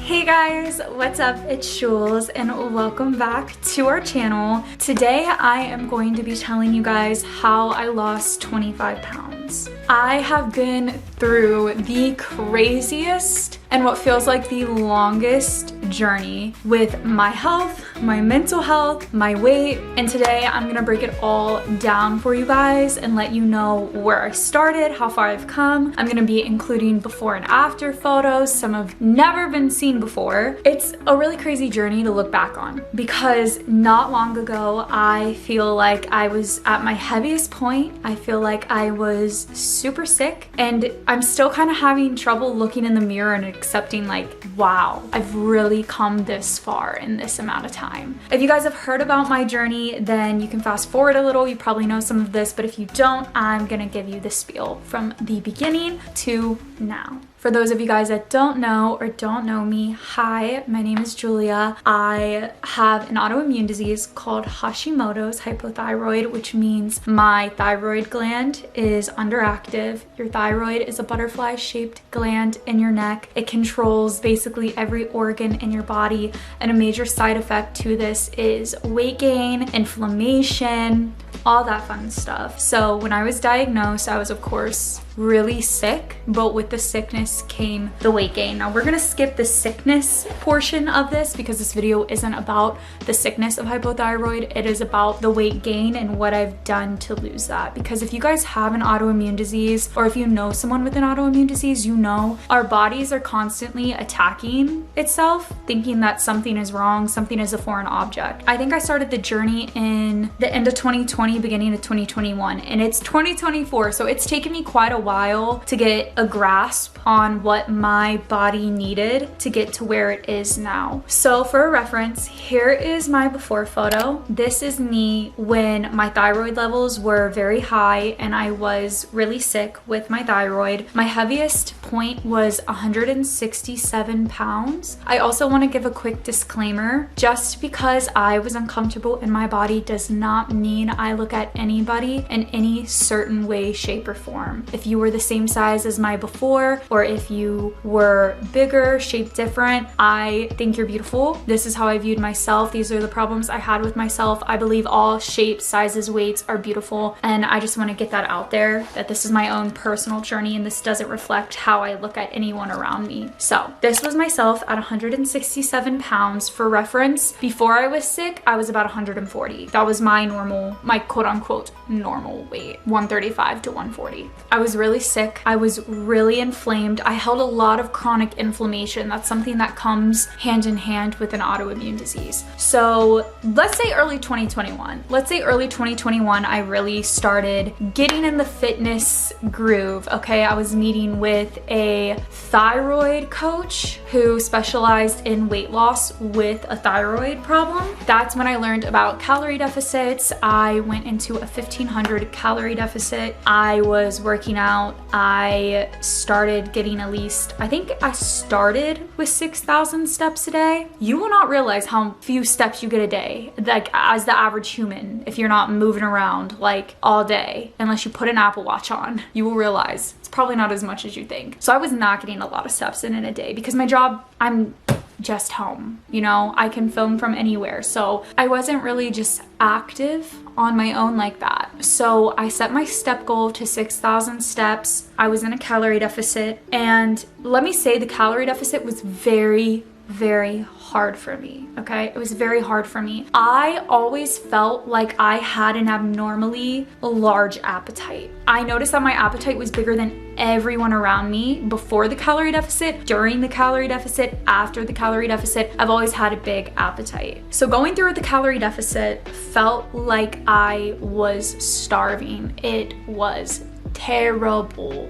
Hey guys, what's up? It's Jules and welcome back to our channel. Today I am going to be telling you guys how I lost 25 pounds. I have been through the craziest and what feels like the longest journey with my health, my mental health, my weight, and today I'm gonna break it all down for you guys and let you know where I started, how far I've come. I'm gonna be including before and after photos, some have never been seen before. It's a really crazy journey to look back on because not long ago I feel like I was at my heaviest point. I feel like I was super sick and I'm still kind of having trouble looking in the mirror and accepting like, wow, I've really come this far in this amount of time. If you guys have heard about my journey, then you can fast forward a little. You probably know some of this, but if you don't, I'm gonna give you the spiel from the beginning to now. For those of you guys that don't know or don't know me, hi, my name is Julia. I have an autoimmune disease called Hashimoto's hypothyroid, which means my thyroid gland is underactive. Your thyroid is a butterfly-shaped gland in your neck. It controls basically every organ in your body, and a major side effect to this is weight gain, inflammation, all that fun stuff. So when I was diagnosed, I was of course really sick, but with the sickness came the weight gain. Now we're gonna skip the sickness portion of this because this video isn't about the sickness of hypothyroid. It is about the weight gain and what I've done to lose that. Because if you guys have an autoimmune disease, or if you know someone with an autoimmune disease, you know our bodies are constantly attacking itself, thinking that something is wrong, something is a foreign object. I think I started the journey in the end of 2020, beginning of 2021, and it's 2024, so it's taken me quite a while to get a grasp on what my body needed to get to where it is now. So for a reference, here is my before photo. This is me when my thyroid levels were very high and I was really sick with my thyroid. My heaviest point was 167 pounds. I also want to give a quick disclaimer. Just because I was uncomfortable in my body does not mean I look at anybody in any certain way, shape, or form. If you were the same size as my before, or if you were bigger, shaped different, I think you're beautiful. This is how I viewed myself. These are the problems I had with myself. I believe all shapes, sizes, weights are beautiful, and I just want to get that out there, that this is my own personal journey and this doesn't reflect how I look at anyone around me. So this was myself at 167 pounds. For reference, before I was sick, I was about 140. That was my normal, my quote unquote normal weight, 135 to 140. I was really sick. I was really inflamed. I held a lot of chronic inflammation. That's something that comes hand in hand with an autoimmune disease. So let's say early 2021. Let's say early 2021, I really started getting in the fitness groove, okay? I was meeting with a thyroid coach who specialized in weight loss with a thyroid problem. That's when I learned about calorie deficits. I went into a 1500 calorie deficit. I was working out. I started getting at least, I think I started with 6,000 steps a day. You will not realize how few steps you get a day, like as the average human, if you're not moving around like all day, unless you put an Apple Watch on, you will realize it's probably not as much as you think. So I was not getting a lot of steps in a day because my job, I'm just home, you know, I can film from anywhere. So I wasn't really just active on my own like that. So I set my step goal to 6,000 steps. I was in a calorie deficit, and let me say the calorie deficit was very hard for me, okay? It was very hard for me. I always felt like I had an abnormally large appetite. I noticed that my appetite was bigger than everyone around me before the calorie deficit, during the calorie deficit, after the calorie deficit. I've always had a big appetite. So going through the calorie deficit felt like I was starving. It was terrible.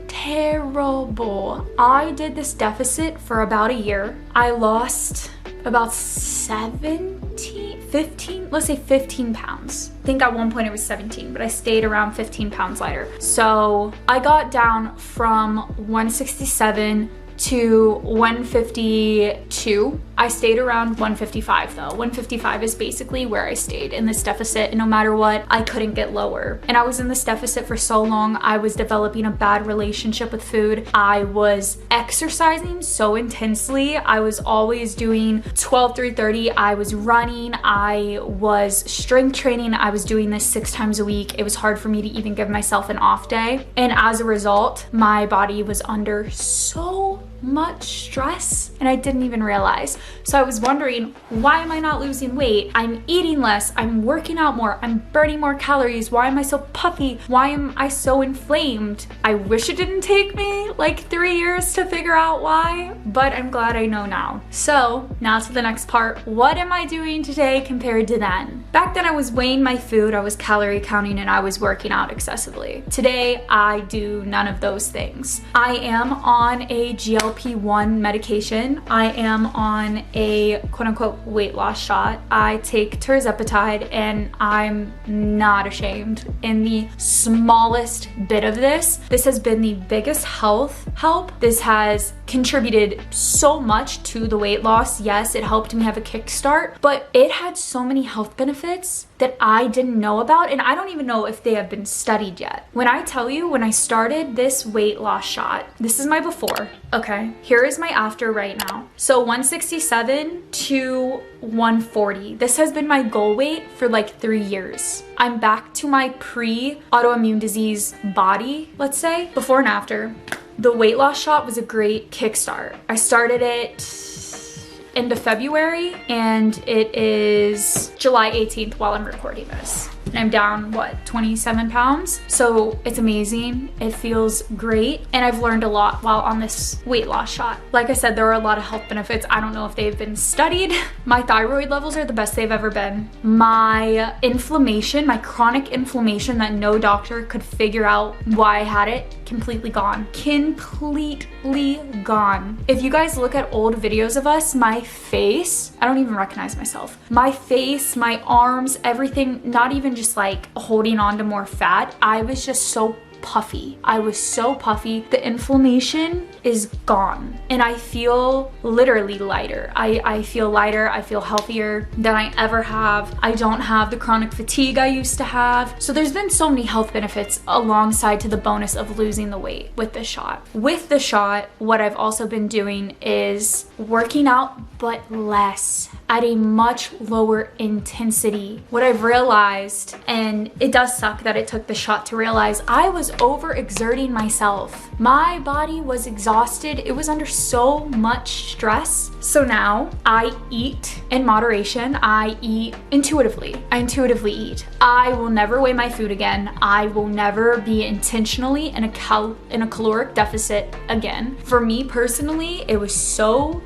I did this deficit for about a year. I lost about 15, let's say 15 pounds. I think at one point it was 17, but I stayed around 15 pounds lighter. So I got down from 167 to 152. I stayed around 155 though. 155 is basically where I stayed in this deficit, and no matter what, I couldn't get lower. And I was in this deficit for so long. I was developing a bad relationship with food. I was exercising so intensely. I was always doing 12-3-30. I was running. I was strength training. I was doing this 6 times a week. It was hard for me to even give myself an off day. And as a result, my body was under so much stress and I didn't even realize. So I was wondering, why am I not losing weight? I'm eating less, I'm working out more, I'm burning more calories. Why am I so puffy? Why am I so inflamed? I wish it didn't take me like 3 years to figure out why, but I'm glad I know now. So now to the next part. What am I doing today compared to then? Back then I was weighing my food, I was calorie counting, and I was working out excessively. Today I do none of those things. I am on a GLP-1 medication. I am on a quote-unquote weight loss shot. I take tirzepatide and I'm not ashamed. In the smallest bit of this has been the biggest health help. This has contributed so much to the weight loss. Yes, it helped me have a kickstart, but it had so many health benefits that I didn't know about, and I don't even know if they have been studied yet. When I tell you, when I started this weight loss shot, this is my before. Okay, here is my after right now. So 167 to 140. This has been my goal weight for like 3 years. I'm back to my pre-autoimmune disease body, let's say, before and after. The weight loss shot was a great kickstart. I started it end of February and it is July 18th while I'm recording this. And I'm down, what, 27 pounds? So it's amazing. It feels great. And I've learned a lot while on this weight loss shot. Like I said, there are a lot of health benefits. I don't know if they've been studied. My thyroid levels are the best they've ever been. My inflammation, my chronic inflammation that no doctor could figure out why I had it, completely gone. Completely gone. If you guys look at old videos of us, my face, I don't even recognize myself. My face, my arms, everything, not even just like holding on to more fat. I was just so puffy. I was so puffy. The inflammation is gone and I feel literally lighter. I feel lighter. I feel healthier than I ever have. I don't have the chronic fatigue I used to have. So there's been so many health benefits alongside to the bonus of losing the weight with the shot. With the shot, what I've also been doing is working out but less at a much lower intensity. What I've realized, and it does suck that it took the shot to realize, I was overexerting myself. My body was exhausted. It was under so much stress. So now I eat in moderation. I eat intuitively. I intuitively eat. I will never weigh my food again. I will never be intentionally in a caloric deficit again. For me personally, it was so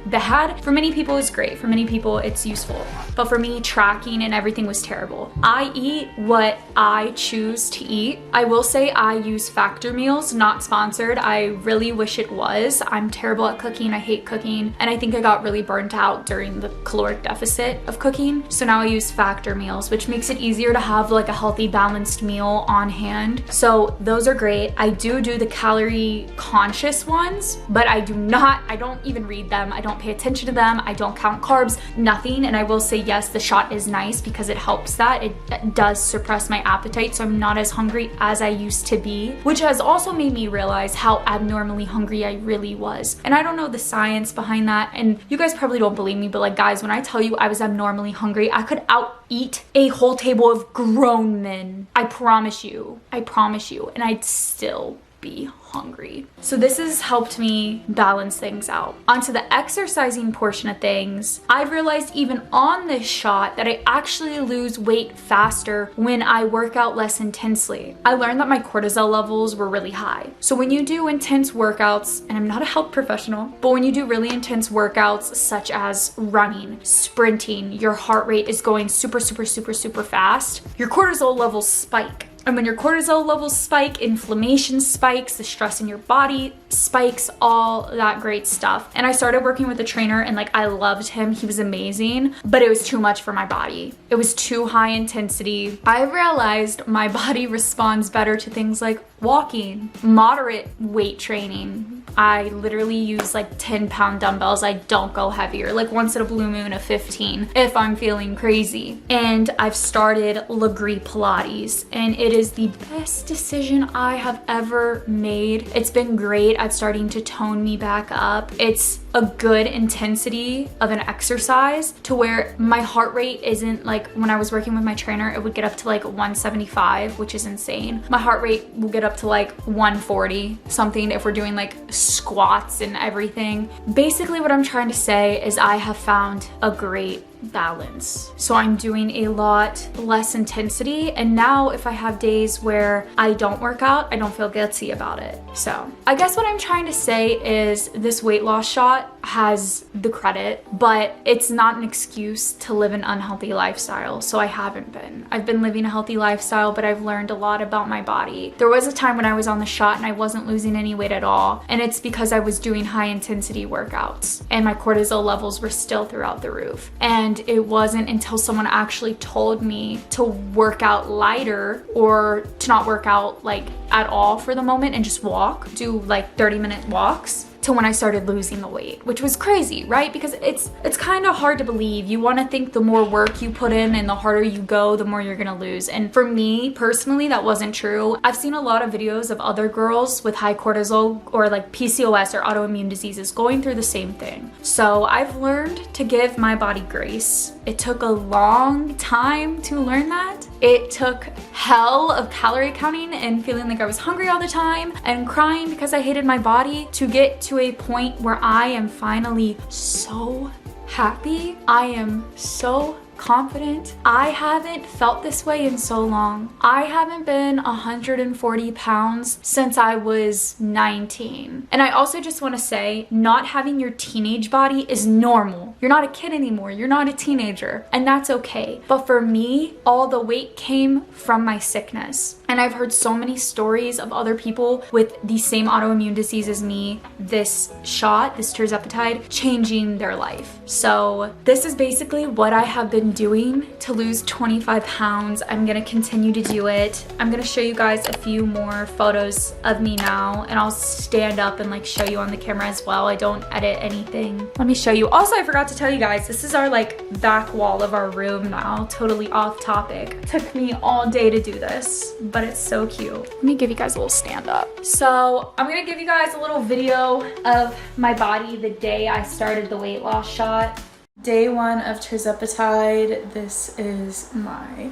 bad. For many people it's great. For many people it's useful. But for me, tracking and everything was terrible. I eat what I choose to eat. I will say I use Factor meals, not sponsored. I really wish it was. I'm terrible at cooking. I hate cooking. And I think I got really burnt out during the caloric deficit of cooking. So now I use Factor meals, which makes it easier to have like a healthy, balanced meal on hand. So those are great. I do the calorie conscious ones, but I don't even read them. I don't pay attention to them. I don't count carbs, nothing. And I will say, yes, the shot is nice because it helps that. It does suppress my appetite, so I'm not as hungry as I used to be, which has also made me realize how abnormally hungry I really was. And I don't know the science behind that, and you guys probably don't believe me, but like, guys, when I tell you I was abnormally hungry, I could eat a whole table of grown men. I promise you, and I'd still be hungry. So this has helped me balance things out. Onto the exercising portion of things, I've realized even on this shot that I actually lose weight faster when I work out less intensely. I learned that my cortisol levels were really high. So when you do intense workouts, and I'm not a health professional, but when you do really intense workouts such as running, sprinting, your heart rate is going super fast, your cortisol levels spike. And when your cortisol levels spike, inflammation spikes, the stress in your body spikes, all that great stuff. And I started working with a trainer and like, I loved him. He was amazing, but it was too much for my body. It was too high intensity. I realized my body responds better to things like walking, moderate weight training. I literally use like 10-pound dumbbells. I don't go heavier, like once in a blue moon of 15 if I'm feeling crazy. And I've started Legree Pilates, and it is the best decision I have ever made. It's been great at starting to tone me back up. It's a good intensity of an exercise to where my heart rate isn't like, when I was working with my trainer, it would get up to like 175, which is insane. My heart rate will get up to like 140 something if we're doing like squats and everything. Basically what I'm trying to say is I have found a great balance. So I'm doing a lot less intensity, and now if I have days where I don't work out, I don't feel guilty about it. So I guess what I'm trying to say is this weight loss shot has the credit, but it's not an excuse to live an unhealthy lifestyle. So I haven't been. I've been living a healthy lifestyle, but I've learned a lot about my body. There was a time when I was on the shot and I wasn't losing any weight at all, and it's because I was doing high intensity workouts and my cortisol levels were still throughout the roof. And it wasn't until someone actually told me to work out lighter, or to not work out like at all for the moment and just walk, do like 30-minute walks, to when I started losing the weight, which was crazy, right? Because it's kind of hard to believe. You want to think the more work you put in and the harder you go, the more you're gonna lose. And for me personally, that wasn't true. I've seen a lot of videos of other girls with high cortisol or like PCOS or autoimmune diseases going through the same thing. So I've learned to give my body grace. It took a long time to learn that. It took hell of calorie counting and feeling like I was hungry all the time and crying because I hated my body to get to a point where I am finally so happy. I am so confident. I haven't felt this way in so long. I haven't been 140 pounds since I was 19. And I also just want to say, not having your teenage body is normal. You're not a kid anymore. You're not a teenager, and that's okay. But for me, all the weight came from my sickness. And I've heard so many stories of other people with the same autoimmune disease as me, this shot, this tirzepatide, changing their life. So this is basically what I have been doing to lose 25 pounds. I'm gonna continue to do it. I'm gonna show you guys a few more photos of me now, and I'll stand up and like show you on the camera as well. I don't edit anything. Let me show you. Also, I forgot to tell you guys, this is our like back wall of our room now. Totally off topic. Took me all day to do this, but it's so cute. Let me give you guys a little stand up. So I'm gonna give you guys a little video of my body the day I started the weight loss shot. Day 1 of tirzepatide. This is my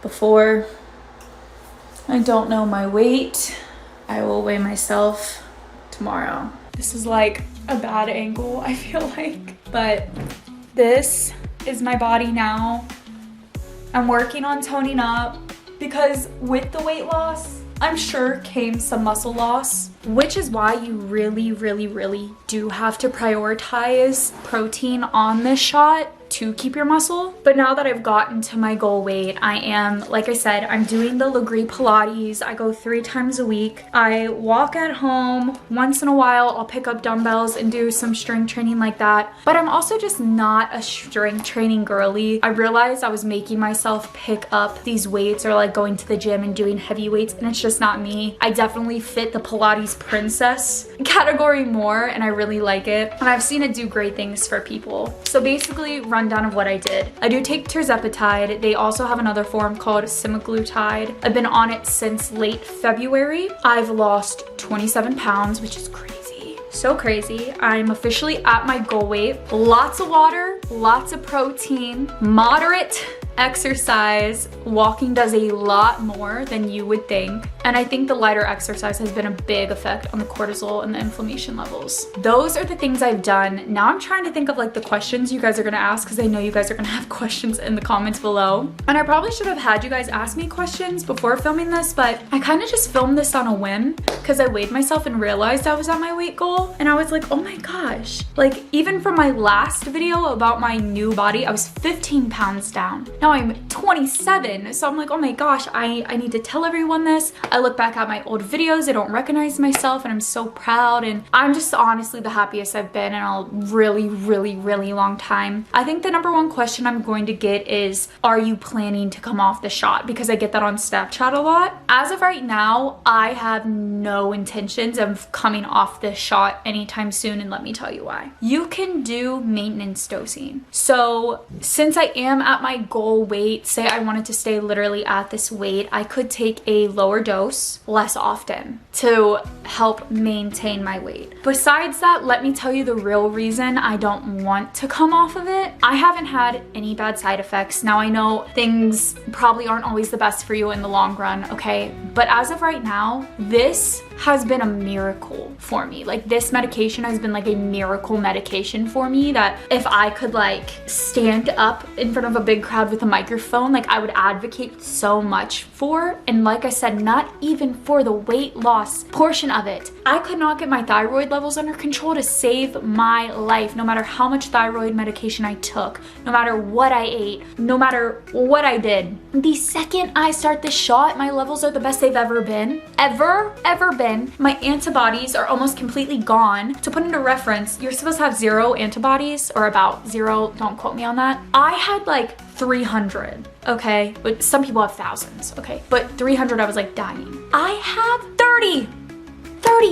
before. I don't know my weight. I will weigh myself tomorrow. This is like a bad angle, I feel like, but this is my body now. I'm working on toning up because with the weight loss, I'm sure came some muscle loss, which is why you really do have to prioritize protein on this shot to keep your muscle. But now that I've gotten to my goal weight, I am, like I said, I'm doing the Legree Pilates. I go 3 times a week. I walk at home. Once in a while, I'll pick up dumbbells and do some strength training like that. But I'm also just not a strength training girly. I realized I was making myself pick up these weights or like going to the gym and doing heavy weights, and it's just not me. I definitely fit the Pilates princess category more, and I really like it. And I've seen it do great things for people. So basically, rundown of what I did. I do take tirzepatide. They also have another form called semaglutide. I've been on it since late February. I've lost 27 pounds, which is crazy. So crazy. I'm officially at my goal weight. Lots of water, lots of protein, moderate exercise. Walking does a lot more than you would think. And I think the lighter exercise has been a big effect on the cortisol and the inflammation levels. Those are the things I've done. Now I'm trying to think of like the questions you guys are gonna ask, because I know you guys are gonna have questions in the comments below. And I probably should have had you guys ask me questions before filming this, but I kind of just filmed this on a whim because I weighed myself and realized I was at my weight goal. And I was like, oh my gosh. Like even from my last video about my new body, I was 15 pounds down. Now I'm 27. So I'm like, oh my gosh, I need to tell everyone this. I look back at my old videos, I don't recognize myself, and I'm so proud, and I'm just honestly the happiest I've been in a really, really, really long time. I think the #1 question I'm going to get is, are you planning to come off the shot? Because I get that on Snapchat a lot. As of right now, I have no intentions of coming off this shot anytime soon, and let me tell you why. You can do maintenance dosing. So since I am at my goal weight, say I wanted to stay literally at this weight, I could take a lower dose less often to help maintain my weight. Besides that, let me tell you the real reason I don't want to come off of it. I haven't had any bad side effects. Now I know things probably aren't always the best for you in the long run, okay? But as of right now, this has been a miracle for me. Like, this medication has been like a miracle medication for me, that if I could like stand up in front of a big crowd with a microphone, like I would advocate so much for. And like I said, not even for the weight loss portion of it. I could not get my thyroid levels under control to save my life, no matter how much thyroid medication I took, no matter what I ate, no matter what I did. The second I start this shot, my levels are the best they've ever been. Ever been. My antibodies are almost completely gone. To put into reference, you're supposed to have 0 antibodies, or about 0, don't quote me on that. I had like 300, okay? But some people have thousands, okay? But 300, I was like dying. I have 30.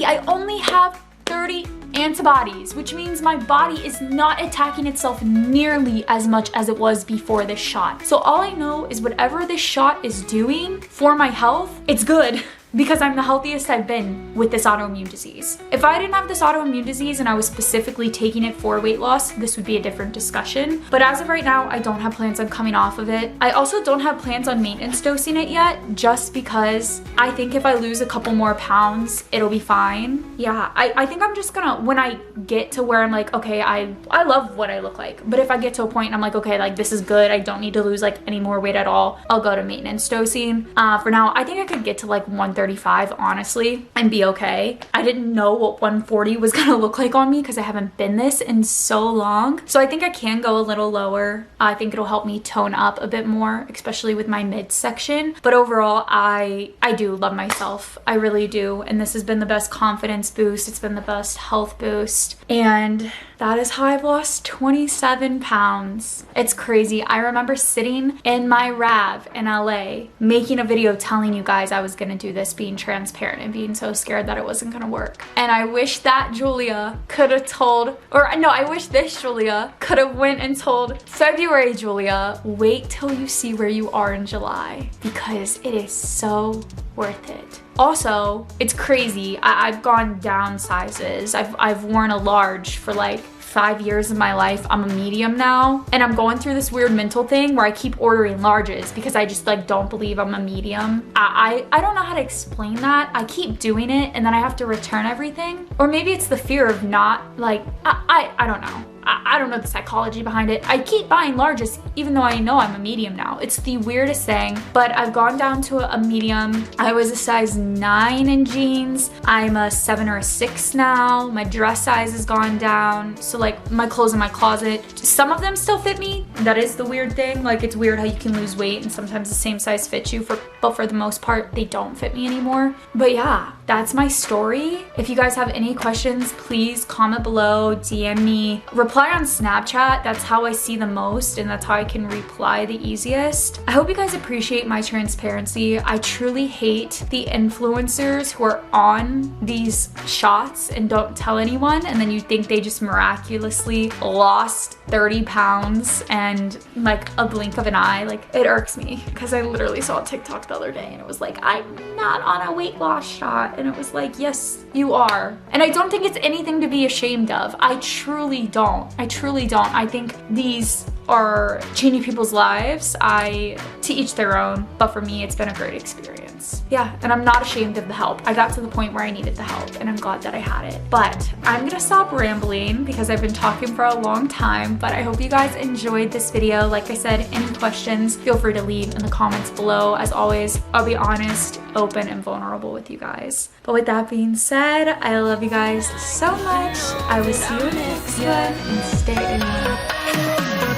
I only have 30 antibodies, which means my body is not attacking itself nearly as much as it was before this shot. So all I know is whatever this shot is doing for my health, it's good. Because I'm the healthiest I've been with this autoimmune disease. If I didn't have this autoimmune disease and I was specifically taking it for weight loss, this would be a different discussion. But as of right now, I don't have plans on coming off of it. I also don't have plans on maintenance dosing it yet, just because I think if I lose a couple more pounds, it'll be fine. Yeah, I think I'm just gonna, when I get to where I'm like, okay, I love what I look like. But if I get to a point and I'm like, okay, like this is good, I don't need to lose like any more weight at all, I'll go to maintenance dosing. For now, I think I could get to like 135, honestly, and be okay. I didn't know what 140 was gonna look like on me because I haven't been this in so long. So I think I can go a little lower. I think it'll help me tone up a bit more, especially with my midsection. But overall, I do love myself. I really do. And this has been the best confidence boost. It's been the best health boost. And that is how I've lost 27 pounds. It's crazy. I remember sitting in my RAV in LA, making a video telling you guys I was gonna do this, being transparent and being so scared that it wasn't gonna work. And I wish that Julia could have told, or no, I wish this Julia could have went and told February Julia, wait till you see where you are in July, because it is so worth it. Also, it's crazy. I've gone down sizes. I've worn a large for like 5 years of my life. I'm a medium now, and I'm going through this weird mental thing where I keep ordering larges because I just like don't believe I'm a medium. I don't know how to explain that. I keep doing it and then I have to return everything. Or maybe it's the fear of not like, I don't know. I don't know the psychology behind it. I keep buying larges even though I know I'm a medium now. It's the weirdest thing, but I've gone down to a medium. I was a size 9 in jeans. I'm a 7 or a 6 now. My dress size has gone down. So like my clothes in my closet, some of them still fit me. That is the weird thing. Like, it's weird how you can lose weight and sometimes the same size fits you, but for the most part, they don't fit me anymore. But yeah, that's my story. If you guys have any questions, please comment below, DM me, reply on Snapchat. That's how I see the most and that's how I can reply the easiest. I hope you guys appreciate my transparency. I truly hate the influencers who are on these shots and don't tell anyone, and then you think they just miraculously lost 30 pounds and like a blink of an eye. Like, it irks me because I literally saw a TikTok the other day and it was like, I'm not on a weight loss shot, and it was like, yes, you are. And I don't think it's anything to be ashamed of. I truly don't. I think these are changing people's lives. To each their own, but for me, it's been a great experience. Yeah, and I'm not ashamed of the help. I got to the point where I needed the help and I'm glad that I had it. But I'm gonna stop rambling because I've been talking for a long time, but I hope you guys enjoyed this video. Like I said, any questions, feel free to leave in the comments below. As always, I'll be honest, open, and vulnerable with you guys. But with that being said, I love you guys so much. I will see you in the next one, and stay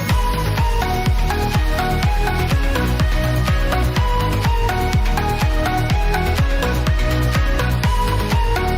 in.